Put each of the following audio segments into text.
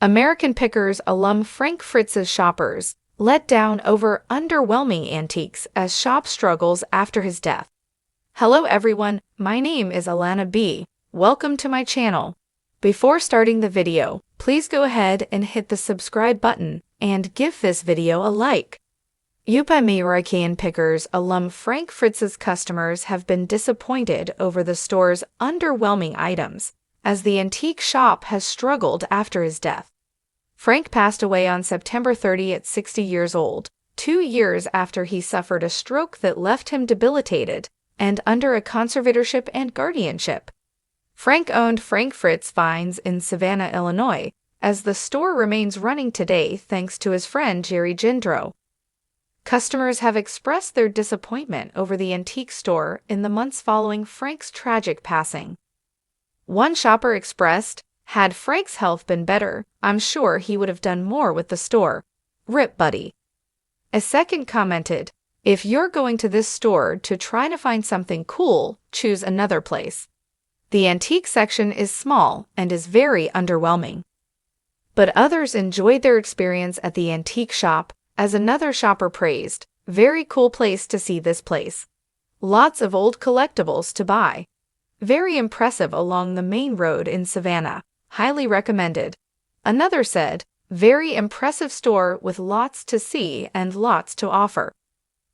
Americanpickers alum Frank Fritz's shoppers let down over underwhelming antiques as shop struggles after his death. Hello everyone, my name is Alana B. Welcome to my channel. Before starting the video, please go ahead and hit the subscribe button and give this video a like. Americanpickers alum Frank Fritz's customers have been disappointed over the store's underwhelming items, as the antique shop has struggled after his death. Frank passed away on September 30 at 60 years old, 2 years after he suffered a stroke that left him debilitated and under a conservatorship and guardianship. Frank owned Frank Fritz Finds in Savannah, Illinois, as the store remains running today thanks to his friend Jerry Gendreau. Customers have expressed their disappointment over the antique store in the months following Frank's tragic passing. One shopper expressed, "Had Frank's health been better, I'm sure he would have done more with the store. Rip buddy." A second commented, "If you're going to this store to try to find something cool, choose another place. The antique section is small and is very underwhelming." But others enjoyed their experience at the antique shop, as another shopper praised, "Very cool place to see this place. Lots of old collectibles to buy. Very impressive along the main road in Savannah. Highly recommended." Another said, "Very impressive store with lots to see and lots to offer."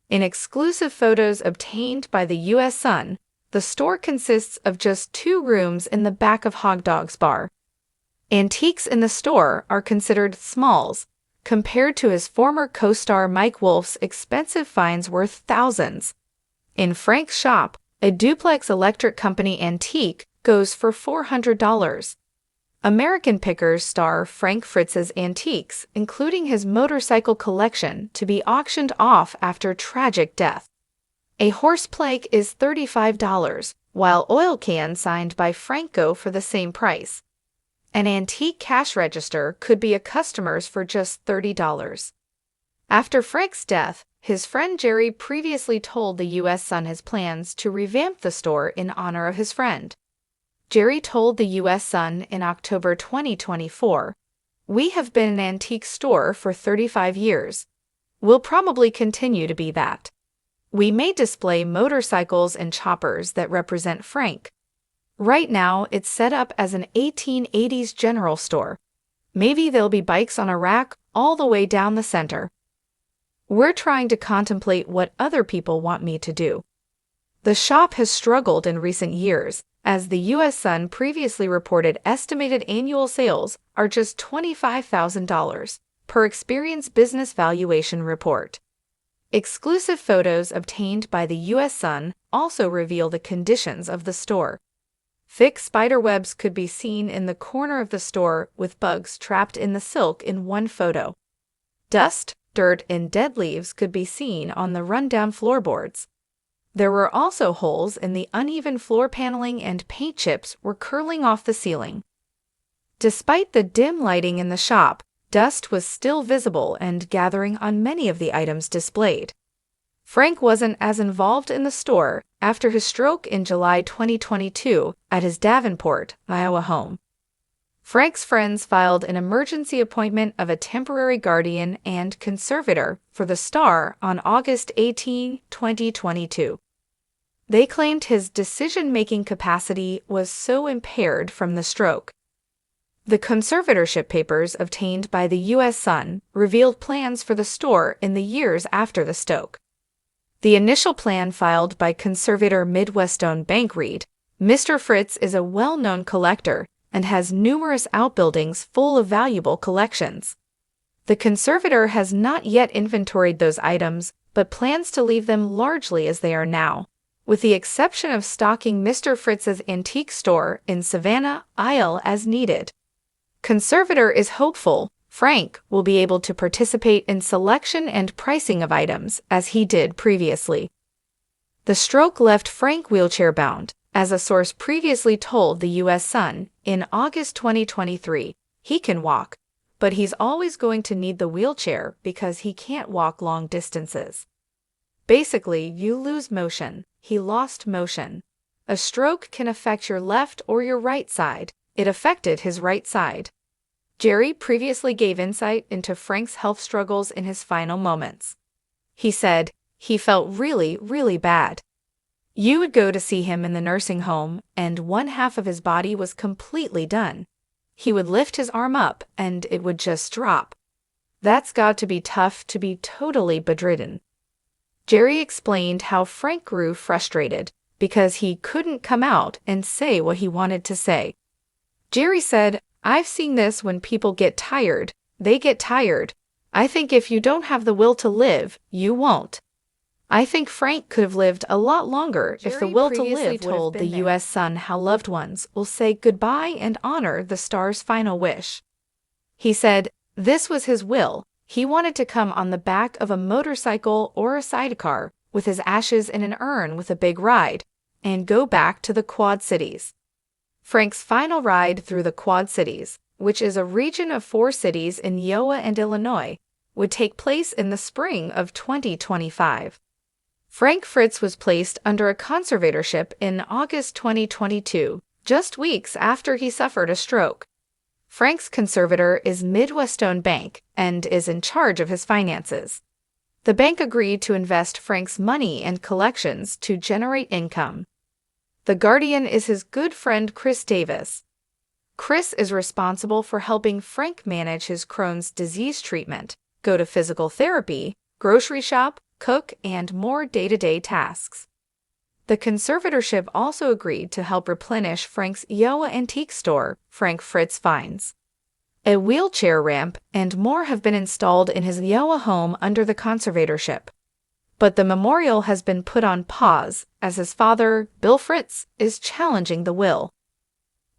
In exclusive photos obtained by the U.S. Sun, the store consists of just 2 rooms in the back of Hog Dog's bar. Antiques in the store are considered smalls, compared to his former co-star Mike Wolfe's expensive finds worth thousands. In Frank's shop, a duplex electric company antique goes for $400. Americanpickers star Frank Fritz's antiques, including his motorcycle collection, to be auctioned off after tragic death. A horse plaque is $35, while oil cans signed by Frank go for the same price. An antique cash register could be a customer's for just $30. After Frank's death, his friend Jerry previously told the U.S. Sun his plans to revamp the store in honor of his friend. Jerry told the U.S. Sun in October 2024, "We have been an antique store for 35 years. We'll probably continue to be that. We may display motorcycles and choppers that represent Frank. Right now, it's set up as an 1880s general store. Maybe there'll be bikes on a rack all the way down the center. We're trying to contemplate what other people want me to do." The shop has struggled in recent years, as the U.S. Sun previously reported estimated annual sales are just $25,000, per Experience Business Valuation Report. Exclusive photos obtained by the U.S. Sun also reveal the conditions of the store. Thick spider webs could be seen in the corner of the store, with bugs trapped in the silk in one photo. Dust, dirt, and dead leaves could be seen on the rundown floorboards. There were also holes in the uneven floor paneling, and paint chips were curling off the ceiling. Despite the dim lighting in the shop, dust was still visible and gathering on many of the items displayed. Frank wasn't as involved in the store after his stroke in July 2022 at his Davenport, Iowa home. Frank's friends filed an emergency appointment of a temporary guardian and conservator for the star on August 18, 2022. They claimed his decision-making capacity was so impaired from the stroke. The conservatorship papers obtained by the U.S. Sun revealed plans for the store in the years after the stroke. The initial plan filed by conservator Midwestone Bank read, "Mr. Fritz is a well-known collector and has numerous outbuildings full of valuable collections. The conservator has not yet inventoried those items, but plans to leave them largely as they are now, with the exception of stocking Mr. Fritz's antique store in Savannah, Iowa as needed. Conservator is hopeful Frank will be able to participate in selection and pricing of items as he did previously." The stroke left Frank wheelchair-bound, as a source previously told the U.S. Sun in August 2023. "He can walk, but he's always going to need the wheelchair because he can't walk long distances. Basically, you lose motion. He lost motion. A stroke can affect your left or your right side. It affected his right side. Jerry previously gave insight into Frank's health struggles in his final moments. He said he felt really bad. You would go to see him in the nursing home, and one half of his body was completely done. He would lift his arm up, and it would just drop. That's got to be tough to be totally bedridden. Jerry explained how Frank grew frustrated because he couldn't come out and say what he wanted to say. Jerry said, "I've seen this when people get tired. They get tired. I think if you don't have the will to live, you won't." I think Frank could have lived a lot longer if the will to live told the U.S. Sun how loved ones will say goodbye and honor the star's final wish. He said this was his will. He wanted to come on the back of a motorcycle or a sidecar with his ashes in an urn with a big ride and go back to the Quad Cities. Frank's final ride through the Quad Cities, which is a region of 4 cities in Iowa and Illinois, would take place in the spring of 2025. Frank Fritz was placed under a conservatorship in August 2022, just weeks after he suffered a stroke. Frank's conservator is Midwestone Bank and is in charge of his finances. The bank agreed to invest Frank's money and collections to generate income. The guardian is his good friend Chris Davis. Chris is responsible for helping Frank manage his Crohn's disease treatment, go to physical therapy, grocery shop, cook, and more day-to-day tasks. The conservatorship also agreed to help replenish Frank's Iowa antique store, Frank Fritz Finds. A wheelchair ramp and more have been installed in his Iowa home under the conservatorship. But the memorial has been put on pause as his father, Bill Fritz, is challenging the will.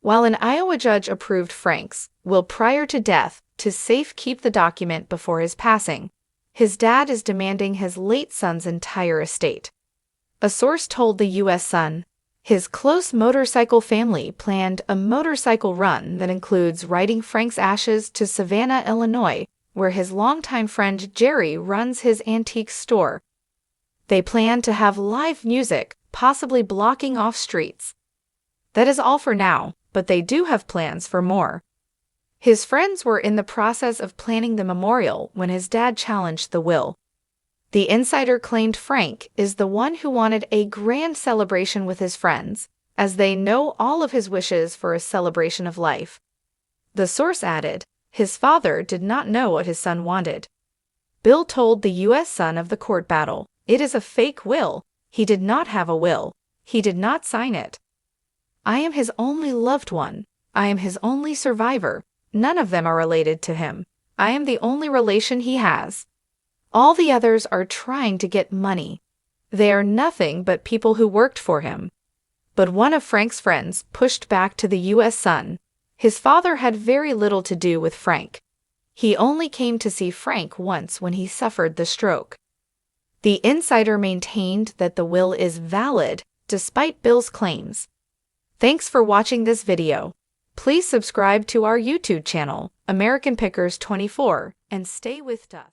While an Iowa judge approved Frank's will prior to death to safekeep the document before his passing, his dad is demanding his late son's entire estate. A source told the U.S. Sun, his close motorcycle family planned a motorcycle run that includes riding Frank's ashes to Savannah, Illinois, where his longtime friend Jerry runs his antique store. They plan to have live music, possibly blocking off streets. That is all for now, but they do have plans for more. His friends were in the process of planning the memorial when his dad challenged the will. The insider claimed Frank is the one who wanted a grand celebration with his friends, as they know all of his wishes for a celebration of life. The source added, his father did not know what his son wanted. Bill told the U.S. Sun of the court battle, "It is a fake will. He did not have a will. He did not sign it. I am his only loved one. I am his only survivor. None of them are related to him. I am the only relation he has. All the others are trying to get money. They are nothing but people who worked for him." But one of Frank's friends pushed back to the U.S. Sun. His father had very little to do with Frank. He only came to see Frank once when he suffered the stroke. The insider maintained that the will is valid despite Bill's claims. Thanks for watching this video. Please subscribe to our YouTube channel, American Pickers 24, and stay with us.